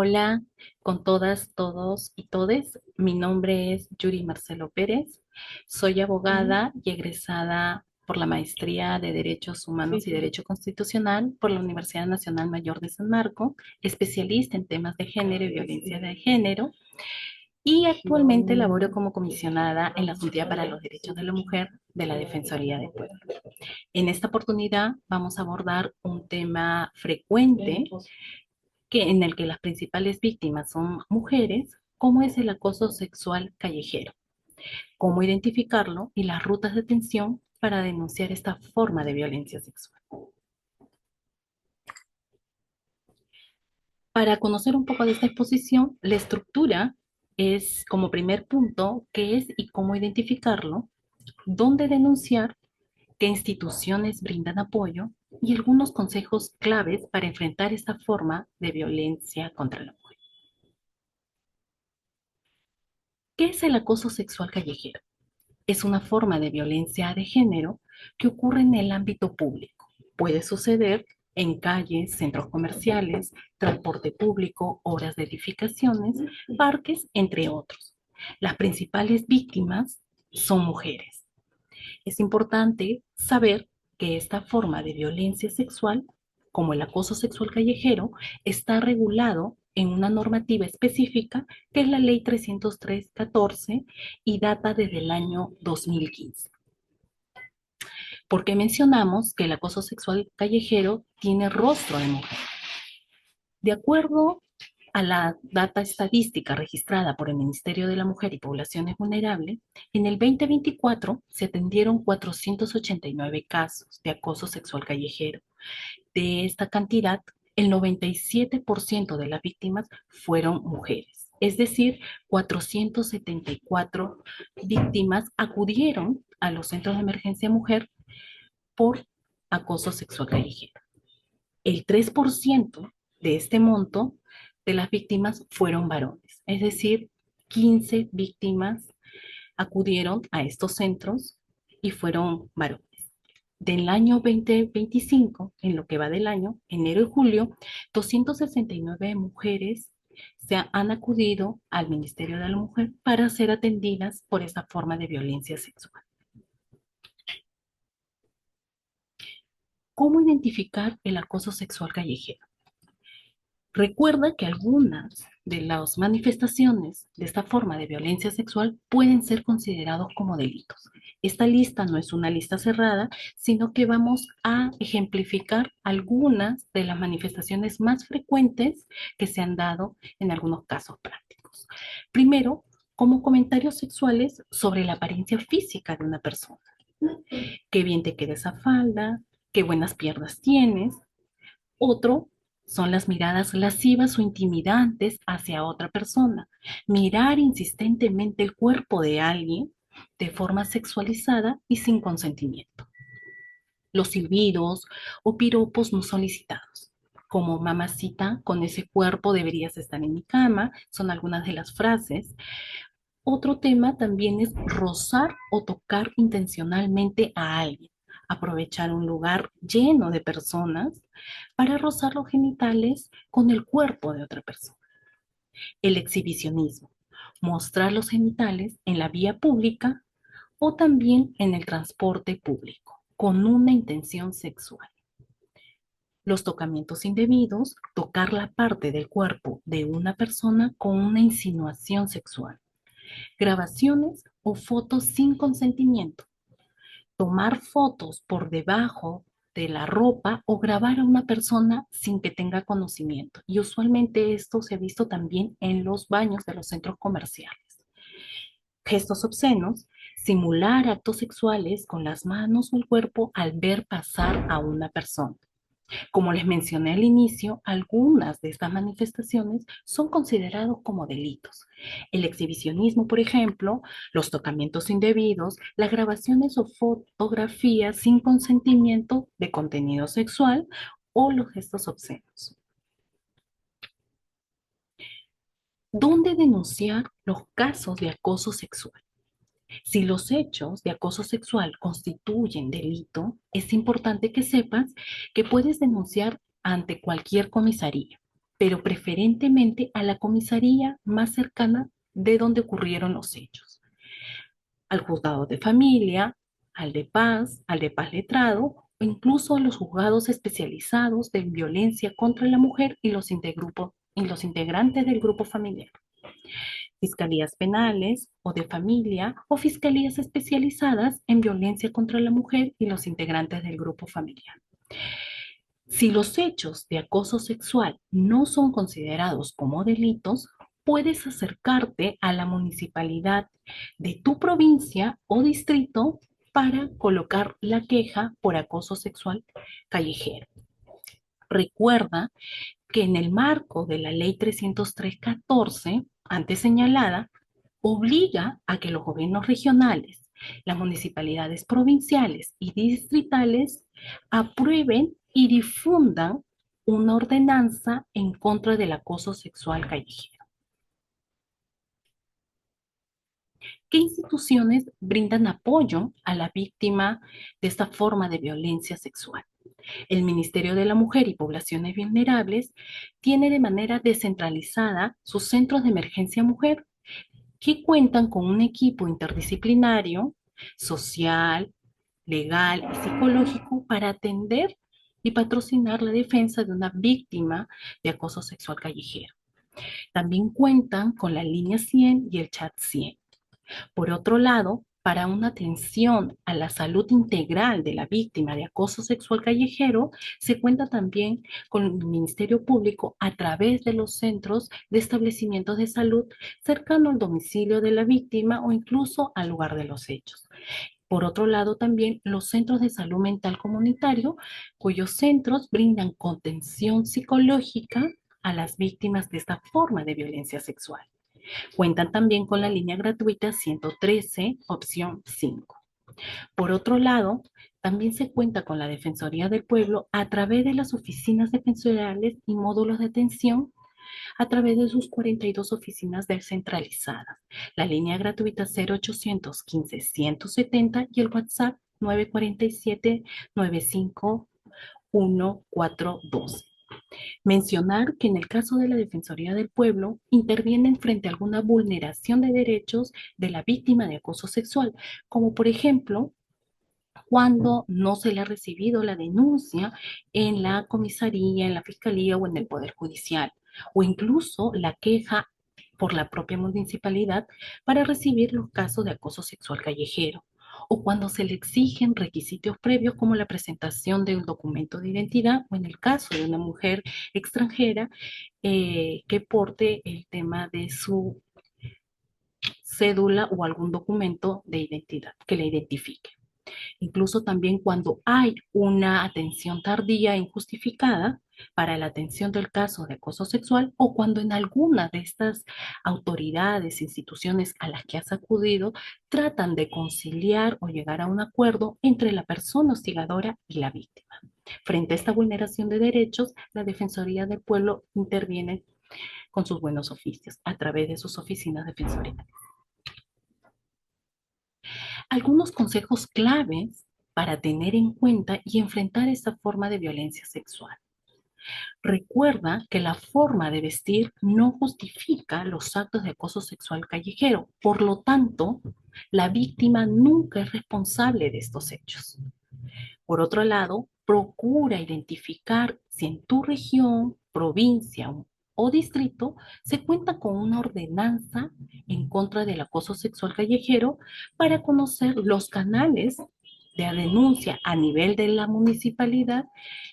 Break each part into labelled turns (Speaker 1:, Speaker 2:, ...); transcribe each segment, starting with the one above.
Speaker 1: Hola con todas, todos y todes. Mi nombre es Yuri Marcelo Pérez. Soy
Speaker 2: Ujú.
Speaker 1: abogada y egresada por la Maestría de Derechos Humanos y Derecho Constitucional por la Universidad Nacional Mayor de San Marco, especialista en temas de género y violencia de género, y actualmente laboro como comisionada en la Junta para los Derechos de la Mujer de la Defensoría del Pueblo. En esta oportunidad vamos a abordar un tema frecuente en el que las principales víctimas son mujeres, cómo es el acoso sexual callejero, cómo identificarlo y las rutas de atención para denunciar esta forma de violencia sexual. Para conocer un poco de esta exposición, la estructura es como primer punto qué es y cómo identificarlo, dónde denunciar, qué instituciones brindan apoyo y algunos consejos claves para enfrentar esta forma de violencia contra la mujer. ¿Qué es el acoso sexual callejero? Es una forma de violencia de género que ocurre en el ámbito público. Puede suceder en calles, centros comerciales, transporte público, obras de edificaciones, parques, entre otros. Las principales víctimas son mujeres. Es importante saber que esta forma de violencia sexual, como el acoso sexual callejero, está regulado en una normativa específica que es la Ley 303-14 y data desde el año 2015. Porque mencionamos que el acoso sexual callejero tiene rostro de mujer. De acuerdo a la data estadística registrada por el Ministerio de la Mujer y Poblaciones Vulnerables, en el 2024 se atendieron 489 casos de acoso sexual callejero. De esta cantidad, el 97% de las víctimas fueron mujeres. Es decir, 474 víctimas acudieron a los centros de emergencia mujer por acoso sexual callejero. El 3% de este monto de las víctimas fueron varones, es decir, 15 víctimas acudieron a estos centros y fueron varones. Del año 2025, en lo que va del año, enero y julio, 269 mujeres han acudido al Ministerio de la Mujer para ser atendidas por esta forma de violencia sexual. ¿Cómo identificar el acoso sexual callejero? Recuerda que algunas de las manifestaciones de esta forma de violencia sexual pueden ser considerados como delitos. Esta lista no es una lista cerrada, sino que vamos a ejemplificar algunas de las manifestaciones más frecuentes que se han dado en algunos casos prácticos. Primero, como comentarios sexuales sobre la apariencia física de una persona. Qué bien te queda esa falda, qué buenas piernas tienes. Otro son las miradas lascivas o intimidantes hacia otra persona. Mirar insistentemente el cuerpo de alguien de forma sexualizada y sin consentimiento. Los silbidos o piropos no solicitados. Como mamacita, con ese cuerpo deberías estar en mi cama, son algunas de las frases. Otro tema también es rozar o tocar intencionalmente a alguien. Aprovechar un lugar lleno de personas para rozar los genitales con el cuerpo de otra persona. El exhibicionismo. Mostrar los genitales en la vía pública o también en el transporte público con una intención sexual. Los tocamientos indebidos, tocar la parte del cuerpo de una persona con una insinuación sexual. Grabaciones o fotos sin consentimiento. Tomar fotos por debajo de la ropa o grabar a una persona sin que tenga conocimiento. Y usualmente esto se ha visto también en los baños de los centros comerciales. Gestos obscenos, simular actos sexuales con las manos o el cuerpo al ver pasar a una persona. Como les mencioné al inicio, algunas de estas manifestaciones son considerados como delitos. El exhibicionismo, por ejemplo, los tocamientos indebidos, las grabaciones o fotografías sin consentimiento de contenido sexual o los gestos obscenos. ¿Dónde denunciar los casos de acoso sexual? Si los hechos de acoso sexual constituyen delito, es importante que sepas que puedes denunciar ante cualquier comisaría. pero preferentemente a la comisaría más cercana de donde ocurrieron los hechos, al juzgado de familia, al de paz letrado o incluso a los juzgados especializados de violencia contra la mujer y los integrantes del grupo familiar, fiscalías penales o de familia o fiscalías especializadas en violencia contra la mujer y los integrantes del grupo familiar. Si los hechos de acoso sexual no son considerados como delitos, puedes acercarte a la municipalidad de tu provincia o distrito para colocar la queja por acoso sexual callejero. Recuerda que en el marco de la ley 303-14, antes señalada, obliga a que los gobiernos regionales, las municipalidades provinciales y distritales aprueben y difundan una ordenanza en contra del acoso sexual callejero. ¿Qué instituciones brindan apoyo a la víctima de esta forma de violencia sexual? El Ministerio de la Mujer y Poblaciones Vulnerables tiene de manera descentralizada sus centros de emergencia mujer que cuentan con un equipo interdisciplinario, social, legal y psicológico para atender y patrocinar la defensa de una víctima de acoso sexual callejero. También cuentan con la línea 100 y el chat 100. Por otro lado, para una atención a la salud integral de la víctima de acoso sexual callejero, se cuenta también con el Ministerio Público a través de los centros de establecimientos de salud cercano al domicilio de la víctima o incluso al lugar de los hechos. Por otro lado, también los centros de salud mental comunitario, cuyos centros brindan contención psicológica a las víctimas de esta forma de violencia sexual. Cuentan también con la línea gratuita 113, opción 5. Por otro lado, también se cuenta con la Defensoría del Pueblo a través de las oficinas defensoriales y módulos de atención a través de sus 42 oficinas descentralizadas. La línea gratuita 0800 15 170 y el WhatsApp 947 95 1412. Mencionar que en el caso de la Defensoría del Pueblo intervienen frente a alguna vulneración de derechos de la víctima de acoso sexual, como por ejemplo cuando no se le ha recibido la denuncia en la comisaría, en la fiscalía o en el Poder Judicial, o incluso la queja por la propia municipalidad para recibir los casos de acoso sexual callejero, o cuando se le exigen requisitos previos como la presentación de un documento de identidad, o en el caso de una mujer extranjera que porte el tema de su cédula o algún documento de identidad que le identifique. Incluso también cuando hay una atención tardía e injustificada para la atención del caso de acoso sexual o cuando en alguna de estas autoridades, instituciones a las que has acudido, tratan de conciliar o llegar a un acuerdo entre la persona hostigadora y la víctima. Frente a esta vulneración de derechos, la Defensoría del Pueblo interviene con sus buenos oficios a través de sus oficinas defensoriales. Algunos consejos claves para tener en cuenta y enfrentar esta forma de violencia sexual. Recuerda que la forma de vestir no justifica los actos de acoso sexual callejero. Por lo tanto, la víctima nunca es responsable de estos hechos. Por otro lado, procura identificar si en tu región, provincia o distrito se cuenta con una ordenanza en contra del acoso sexual callejero para conocer los canales de denuncia a nivel de la municipalidad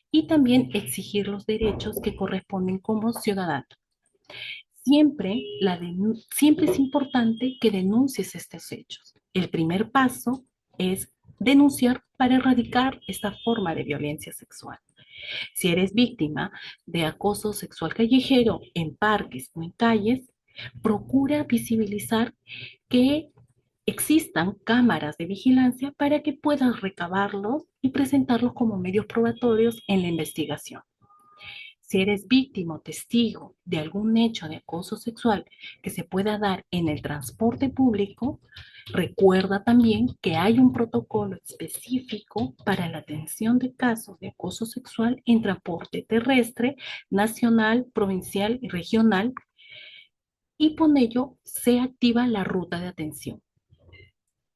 Speaker 1: y también exigir los derechos que corresponden como ciudadano. Siempre es importante que denuncies estos hechos. El primer paso es denunciar para erradicar esta forma de violencia sexual. Si eres víctima de acoso sexual callejero en parques o en calles, procura visibilizar que existan cámaras de vigilancia para que puedas recabarlos y presentarlos como medios probatorios en la investigación. Si eres víctima o testigo de algún hecho de acoso sexual que se pueda dar en el transporte público, recuerda también que hay un protocolo específico para la atención de casos de acoso sexual en transporte terrestre, nacional, provincial y regional, y con ello se activa la ruta de atención.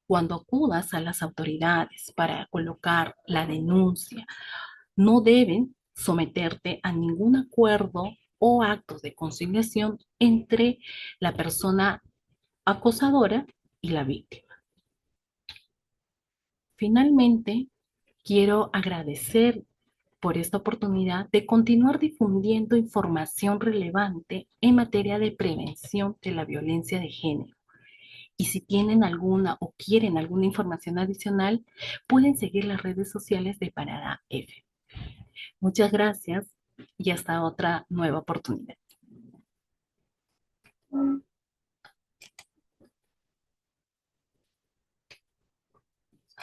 Speaker 1: Cuando acudas a las autoridades para colocar la denuncia, no deben someterte a ningún acuerdo o actos de conciliación entre la persona acosadora y la víctima. Finalmente, quiero agradecer por esta oportunidad de continuar difundiendo información relevante en materia de prevención de la violencia de género. Y si tienen alguna o quieren alguna información adicional, pueden seguir las redes sociales de Parada F. Muchas gracias y hasta otra nueva oportunidad.